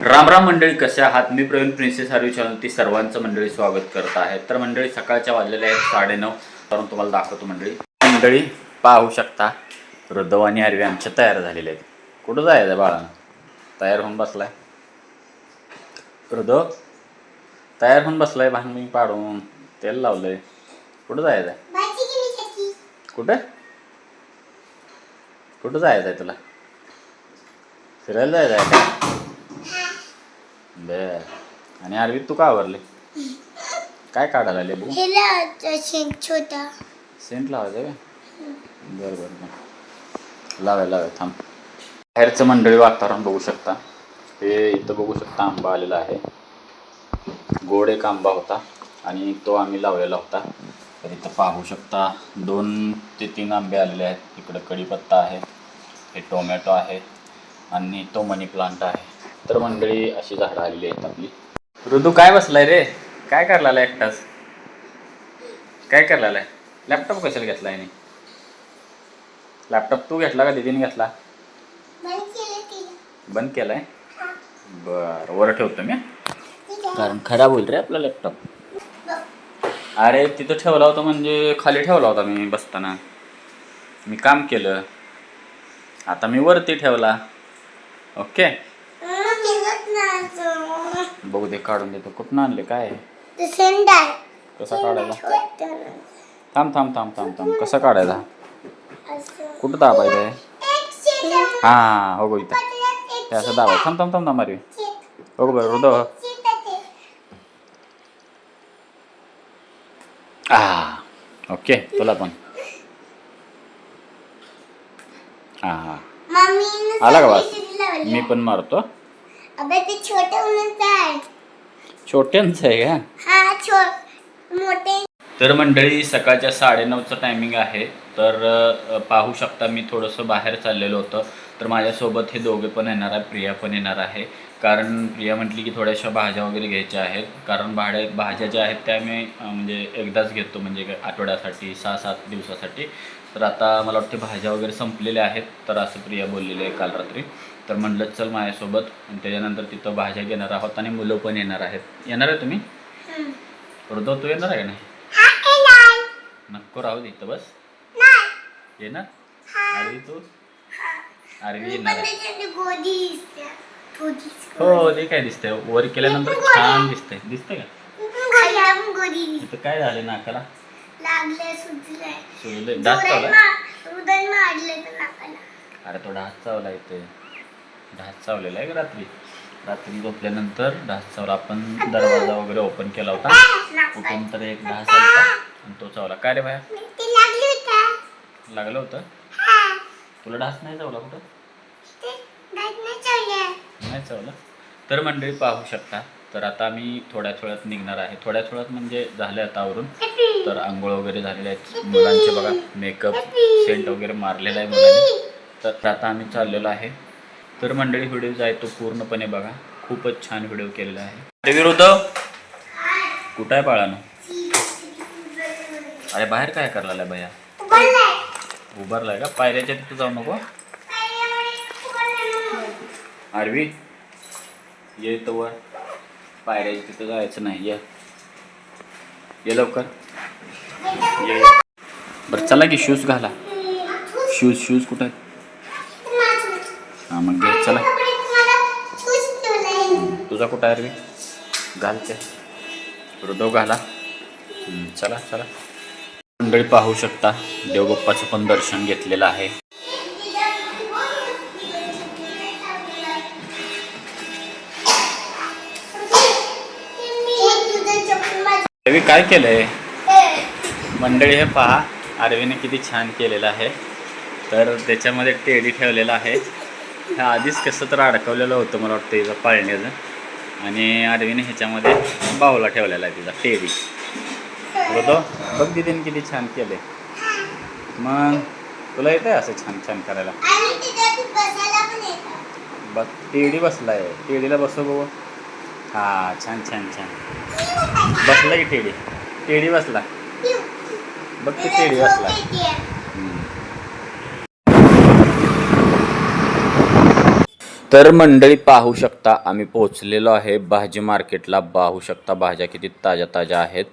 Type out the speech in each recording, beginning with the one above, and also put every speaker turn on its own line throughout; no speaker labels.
राम राम मंडळी, कसे आहात? मी प्रवीण प्रिन्सेस आर्वी चॅनल ती सर्वांचं मंडळी स्वागत करत आहे. तर मंडळी सकाळच्या वाजलेल्या आहेत 9:30. तर तुम्हाला दाखवतो मंडळी पाहू शकता रुद्र आणि आर्वी आमच्या तयार झालेले आहेत. कुठं जायचं बाळानं? तयार होऊन बसलाय रुद्र, तयार होऊन बसलाय. भांग पाडून तेल लावलंय. कुठं जायचं? कुठं कुठं जायचं आहे तुला? फिरायला जायचं आहे का? बर. आणि आरवी तू का आवरले? काय काढायला आले बघू?
छोटा
सेंट लावायचं का? बरं बरं लावाय थांब. बाहेरचं मंडळी वातावरण बघू शकता. हे इथं बघू शकता आंबा आलेला आहे. गोड एक आंबा होता आणि तो आम्ही लावलेला होता. तर इथं पाहू शकता 2 ते 3 आंबे आलेले आहेत. इकडं कढीपत्ता आहे, हे टोमॅटो आहे आणि तो मनी प्लांट आहे. तर मंडळी अशी झाडं आलेली आहेत आपली. ऋतू काय बसलाय रे? काय करायला एकटाच? काय करायला? लॅपटॉप कशाला घेतलाय? लॅपटॉप तू घेतला का दीदीने घेतला? बंद केलाय. बर, वर ठेवतो मी कारण खराब होईल रे आपला लॅपटॉप. अरे तिथं ठेवला होता म्हणजे खाली ठेवला होता मी बसताना. मी काम केलं, आता मी वरती ठेवला. ओके, बघू दे, काढून देतो. कुठून आणले? काय कसा काढायचा? थांब थांब थांब थांब थांब कसा काढायचा? कुठं दाबायचं आहे? हां हो गो, इथं हे असं दाबाय. थांब थांब थांब थांब. अरे हो बरं हृदय. ओके, तुला पण हां आला का वास? मी पण मारतो. छोट्यांचं आहे का? तर मंडळी सकाळच्या 9:30चं टायमिंग आहे. तर पाहू शकता मी थोडंसं बाहेर चाललेलो होतं. तर माझ्यासोबत हे दोघे पण येणार आहे, प्रिया पण येणार आहे. कारण प्रिया म्हटली की थोड्याशा भाज्या वगैरे घ्यायच्या आहेत. कारण भाज्या ज्या आहेत त्या मी म्हणजे एकदाच घेतो, म्हणजे आठवड्यासाठी 6-7 दिवसासाठी. तर आता मला वाटते भाज्या वगैरे संपलेल्या आहेत. तर असं प्रिया बोललेली आहे काल रात्री. तर म्हणलं चल माझ्यासोबत. आणि त्याच्यानंतर तिथं भाज्या घेणार आहोत आणि मुलं पण येणार आहेत. येणार आहे तुम्ही? हृदय तू येणार आहे का नाही? नको राहू दे इथं बस. येणार? आरवी तू? आरवी येणार आहे. हो, ते काय दिसतंय वर केल्यानंतर छान दिसतंय. दिसतंय का? इथं काय झालं नाकाला? सुजलंय. डास चावलाय? अरे तो डास चावला इथे. डास चावलेला आहे का रात्री झोपल्यानंतर डास चावला. आपण दरवाजा वगैरे ओपन केला होता, कुठून तर एक डास आला आणि तो चावला. काय रे बाया? लागलं होतं? तुला डास नाही चावला? कुठं नाही चावलं? तर मंडळी पाहू शकता. तर आता मी थोड्याच वेळात निघणार आहे. थोड्याच वेळात म्हणजे झालं आता आवरून. तर आंघोळ वगैरे झालेले आहेत मुलांचे. बघा मेकअप सेंट वगैरे मारलेला आहे मुलांनी. तर आता आम्ही चाललेलो आहे. तर मंडळी व्हिडिओ जो आहे तो पूर्णपणे बघा. खूपच छान व्हिडिओ केलेला आहे. विरुद्ध कुठं आहे बाळानं? अरे बाहेर काय करायला भैया? उभारलाय का? पायऱ्याच्या तिथं जाऊ नको. आरवी ये इथं वर. पायऱ्याच्या तिथं जायचं नाही. ये लवकर ये. बरं चला की शूज घाला. शूज कुठं आहेत? हां मग घे चला. तुझा कुठं आहे आरवी? घालते. हृदय घाला. चला चला. मंडळी पाहू शकता देवबाप्पाचं पण दर्शन घेतलेलं आहे. आरवी काय केलंय मंडळी? हे पहा आरवीने किती छान केलेलं आहे. तर त्याच्यामध्ये टेडी ठेवलेला आहे. ह्या आधीच कसं तर अडकवलेलं होतं मला वाटतं हिचं पाळण्याचं. आणि आरवीने ह्याच्यामध्ये बाऊला ठेवलेला आहे तिचा टेडी. बघ दीदीने किती छान केलंय. मग तुला येत आहे असं छान छान करायला? बघ टेडी बसलाय. टेडीला बसव बघू. हां छान छान छान बसला की टेडी बसला. बघ की टेडी बसला. तर मंडळी पाहू शकता आम्ही पोहोचलेलो आहे भाजी मार्केटला. पाहू शकता भाज्या किती ताज्या ताज्या आहेत.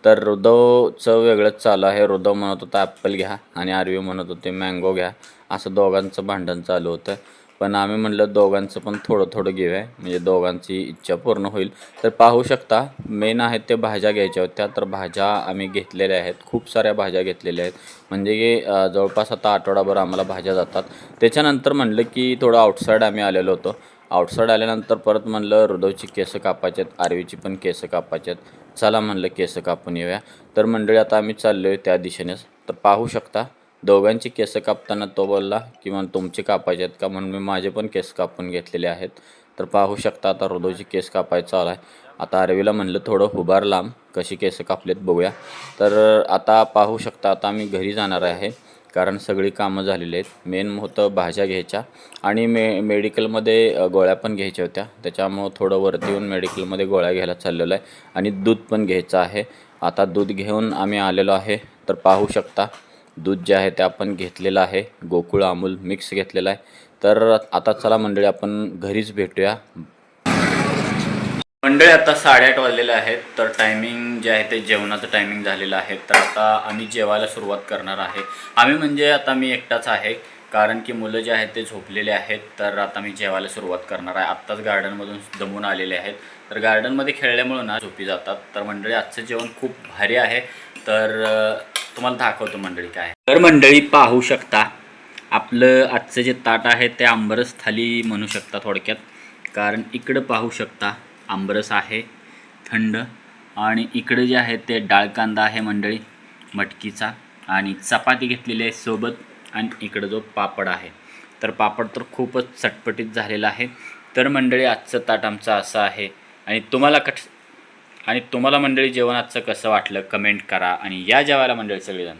तर हृदवचं वेगळंच चालू आहे. हृदव म्हणत होता ॲपल घ्या आणि आरवी म्हणत होते मँगो घ्या. असं दोघांचं भांडण चालू होतं. पण आम्ही म्हटलं दोघांचं पण थोडं थोडं घेऊया म्हणजे दोघांची इच्छा पूर्ण होईल. तर पाहू शकता मेन आहेत ते भाज्या घ्यायच्या होत्या. तर भाज्या आम्ही घेतलेल्या आहेत. खूप साऱ्या भाज्या घेतलेल्या आहेत. म्हणजे की जवळपास आता आठवडाभर आम्हाला भाज्या जातात. त्याच्यानंतर म्हणलं की थोडं आउटसाईड आम्ही आलेलो होतो. आउटसाईड आल्यानंतर परत म्हणलं हृदवची केसं कापायची आहेत, आरवीची पण केसं कापायची आहेत. चला म्हणलं केसं कापून येऊया. तर मंडळी आता आम्ही चाललो आहे त्या दिशेनेच. तर पाहू शकता दोघांची केसं कापताना तो बोलला की मग तुमचे कापायचे आहेत का, म्हणून मी माझे पण केस कापून घेतलेले आहेत. तर पाहू शकता आता हृदवची केस कापायचं चालू आहे. आता आरवीला म्हणलं थोडं उभार लांब, कशी केसं कापलेत बघूया. तर आता पाहू शकता आता आम्ही घरी जाणार आहे कारण सगळी कामं झालेली आहेत. मेन होतं भाज्या घ्यायच्या आणि मेडिकलमध्ये गोळ्या पण घ्यायच्या होत्या. त्याच्यामुळं थोडं वरती येऊन मेडिकलमध्ये गोळ्या घ्यायला चाललेलो आहे आणि दूध पण घ्यायचं आहे. आता दूध घेऊन आम्ही आलेलो आहे. तर पाहू शकता दूध जे आहे ते आपण घेतलेलं आहे. गोकुळ अमूल मिक्स घेतलेलं आहे. तर आता चला मंडळी आपण घरीच भेटूया. मंडळी आता 8:30 वाजलेले आहेत. तर टायमिंग जे आहे ते जेवणाचं टायमिंग झालेलं आहे. तर आता आम्ही जेवायला सुरुवात करणार आहे. आम्ही म्हणजे आता मी एकटाच आहे कारण की मुलं जे आहेत ते झोपलेले आहेत. तर आता मी जेवायला सुरुवात करणार आहे. आत्ताच गार्डनमधून दमून आलेले आहेत. तर गार्डनमध्ये खेळल्यामुळं ना झोपी जातात. तर मंडळी आजचं जेवण खूप भारी आहे. तर तुम्हाला दाखवतो मंडळी काय. तर मंडळी पाहू शकता आपलं आजचं जे ताट आहे ते आंबरस थाली म्हणू शकता थोडक्यात. कारण इकडं पाहू शकता आंबरस आहे थंड आणि इकडे जे आहे ते डाळ कांदा आहे मंडळी मटकीचा आणि चपाती घेतलेली आहे सोबत आणि इकडं जो पापड आहे. तर पापड तर खूपच चटपटीत झालेला आहे. तर मंडळी आजचं ताट आमचं असं आहे आणि तुम्हाला मंडळी जेवण आजचं कसं वाटलं कमेंट करा आणि या जेवायला मंडळी सगळेजण.